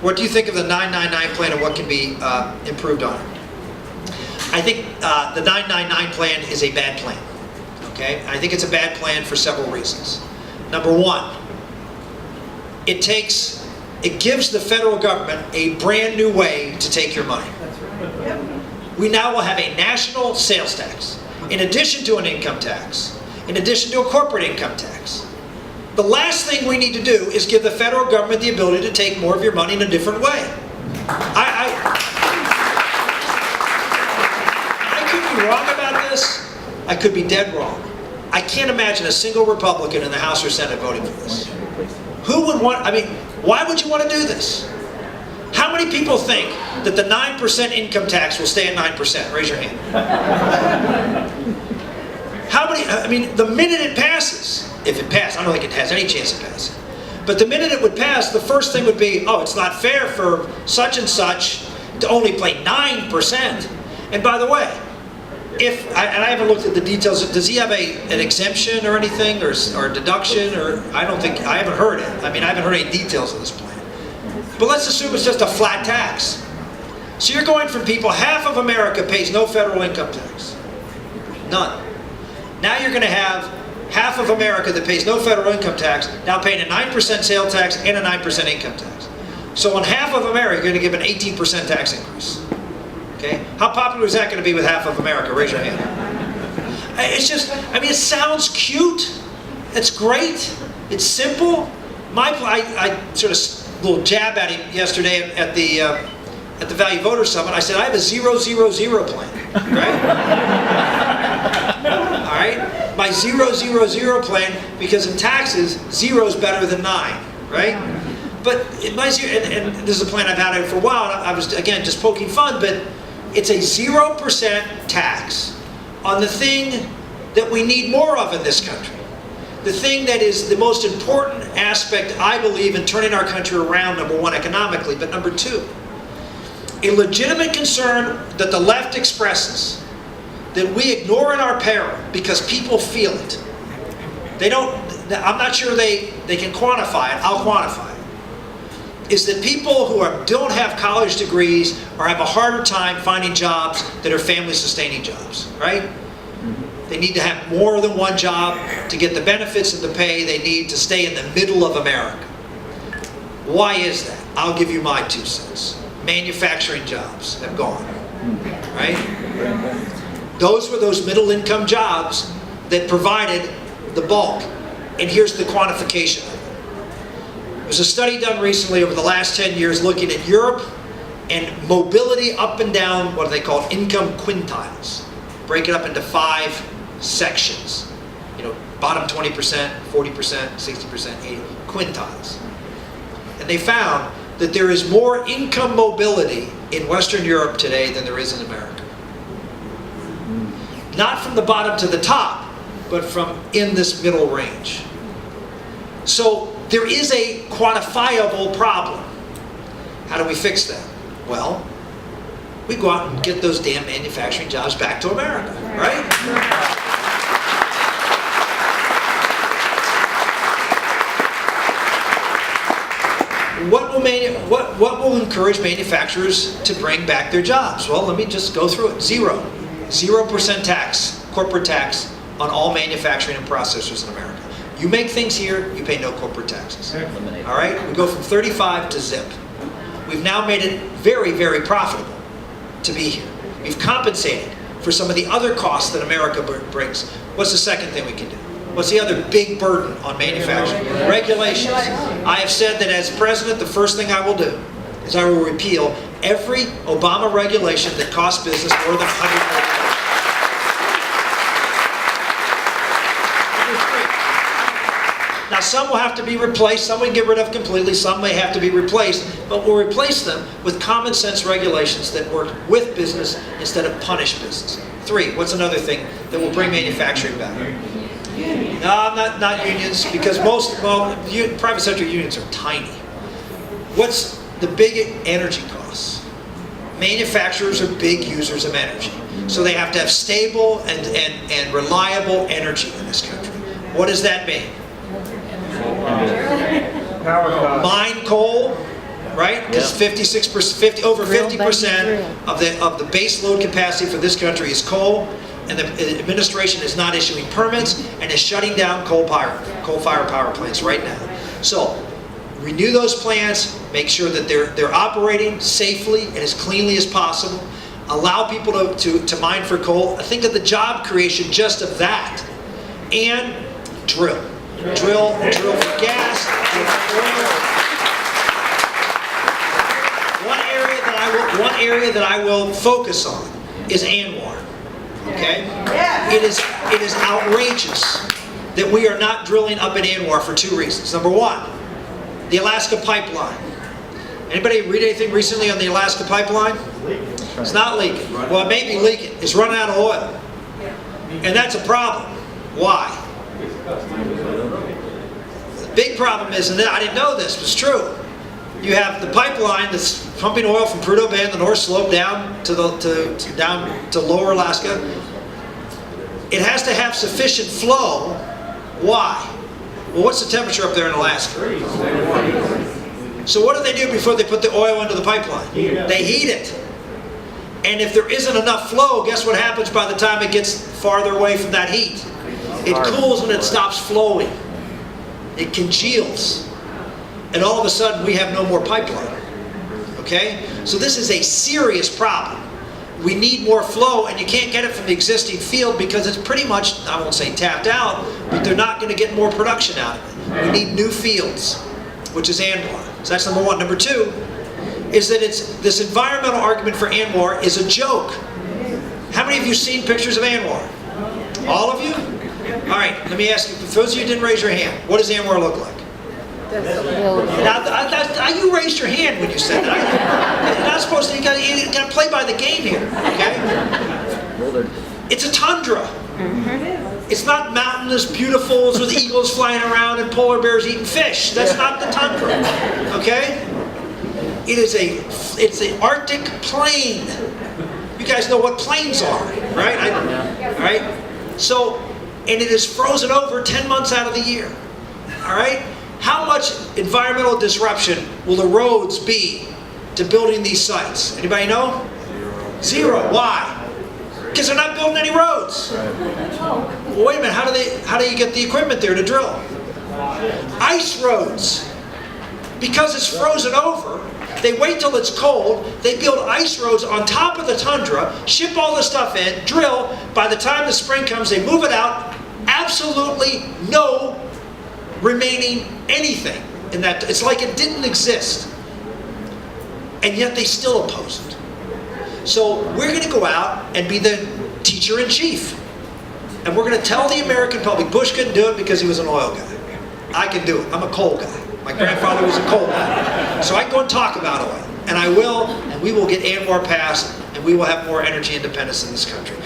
What do you think of the 999 plan and what can be improved on it? I think the 999 plan is a bad plan. Okay? I think it's a bad plan for several reasons. Number one, it gives the federal government a brand new way to take your money. We now will have a national sales tax, in addition to an income tax, in addition to a corporate income tax. The last thing we need to do is give the federal government the ability to take more of your money in a different way. I could be wrong about this. I could be dead wrong. I can't imagine a single Republican in the House or Senate voting for this. Who would want, I mean, why would you want to do this? How many people think that the 9% income tax will stay at 9%? Raise your hand. How many, I mean, the minute it passes, if it passed, I don't think it has any chance of passing, but the minute it would pass, the first thing would be, oh, it's not fair for such and such to only pay 9%. And by the way, and I haven't looked at the details, does he have an exemption or anything, or deduction, or I haven't heard it. I mean, I haven't heard any details of this plan. But let's assume it's just a flat tax. So you're going from people, half of America pays no federal income tax. None. Now you're going to have half of America that pays no federal income tax, now paying a 9% sales tax and a 9% income tax. So on half of America, you're going to give an 18% tax increase. Okay? How popular is that going to be with half of America? Raise your hand. It's just, I mean, it sounds cute. It's great. It's simple. I sort of little jab at him yesterday at the Value Voter Summit. I said, I have a 0-0-0 plan, right? All right? My 0-0-0 plan, because in taxes, 0 is better than 9, right? But my and this is a plan I've had for a while, and I was, again, just poking fun, but it's a 0% tax on the thing that we need more of in this country. The thing that is the most important aspect, I believe, in turning our country around, number one, economically, but number two, a legitimate concern that the left expresses that we ignore in our peril because people feel it. They don't, I'm not sure they can quantify it, I'll quantify it, is that people who don't have college degrees or have a harder time finding jobs that are family-sustaining jobs, right? They need to have more than one job to get the benefits and the pay they need to stay in the middle of America. Why is that? I'll give you my 2 cents. Manufacturing jobs have gone, right? Those were those middle-income jobs that provided the bulk. And here's the quantification of it. There's a study done recently over the last 10 years looking at Europe and mobility up and down what they call income quintiles. Break it up into 5 sections. You know, bottom 20%, 40%, 60%, 80%, quintiles. And they found that there is more income mobility in Western Europe today than there is in America. Not from the bottom to the top, but from in this middle range. So there is a quantifiable problem. How do we fix that? Well, we go out and get those damn manufacturing jobs back to America, right? What will encourage manufacturers to bring back their jobs? Well, let me just go through it. 0% tax, corporate tax on all manufacturing and processors in America. You make things here, you pay no corporate taxes. All right? We go from 35 to zip. We've now made it very, very profitable to be here. We've compensated for some of the other costs that America brings. What's the second thing we can do? What's the other big burden on manufacturing? Regulations. I have said that as president, the first thing I will do is I will repeal every Obama regulation that costs business more than $100 million. Now, some will have to be replaced, some we can get rid of completely, some may have to be replaced, but we'll replace them with common sense regulations that work with business instead of punish business. 3, what's another thing that will bring manufacturing back? No, not unions, because private sector unions are tiny. What's the big energy costs? Manufacturers are big users of energy. So they have to have stable and reliable energy in this country. What does that mean? Mine coal, right? Because 56%, over 50% of the base load capacity for this country is coal, and the administration is not issuing permits and is shutting down coal-fired power plants right now. So renew those plants, make sure that they're operating safely and as cleanly as possible. Allow people to mine for coal. Think of the job creation just of that. And drill for gas, drill for oil. One area that I will focus on is ANWR. Okay? It is outrageous that we are not drilling up at ANWR for 2 reasons. Number one, the Alaska pipeline. Anybody read anything recently on the Alaska pipeline? It's not leaking. Well, it may be leaking. It's running out of oil. And that's a problem. Why? The big problem is, and I didn't know this, but it's true. You have the pipeline that's pumping oil from Prudhoe Bay and the North Slope down to lower Alaska. It has to have sufficient flow. Why? Well, what's the temperature up there in Alaska? So what do they do before they put the oil into the pipeline? They heat it. And if there isn't enough flow, guess what happens by the time it gets farther away from that heat? It cools and it stops flowing. It congeals. And all of a sudden we have no more pipeline. Okay? So this is a serious problem. We need more flow, and you can't get it from the existing field because it's pretty much, I won't say tapped out, but they're not going to get more production out of it. We need new fields, which is ANWR. So that's number one. Number two is that this environmental argument for ANWR is a joke. How many of you seen pictures of ANWR? All of you? All right, let me ask you, for those of you who didn't raise your hand, what does ANWR look like? Now, you raised your hand when you said that. You're not supposed to, you got to play by the game here, okay? It's a tundra. It's not mountainous, beautiful, with eagles flying around and polar bears eating fish. That's not the tundra, okay? It's an Arctic plain. You guys know what plains are, right? Right? So, and it is frozen over 10 months out of the year, all right? How much environmental disruption will the roads be to building these sites? Anybody know? Zero. Why? Because they're not building any roads. Well, wait a minute. How do you get the equipment there to drill? Ice roads. Because it's frozen over, they wait till it's cold, they build ice roads on top of the tundra, ship all the stuff in, drill. By the time the spring comes, they move it out. Absolutely no remaining anything in that. It's like it didn't exist. And yet they still oppose it. So we're going to go out and be the teacher in chief. And we're going to tell the American public, Bush couldn't do it because he was an oil guy. I can do it. I'm a coal guy. My grandfather was a coal guy. So I can go and talk about oil. And I will, and we will get ANWR passed, and we will have more energy independence in this country.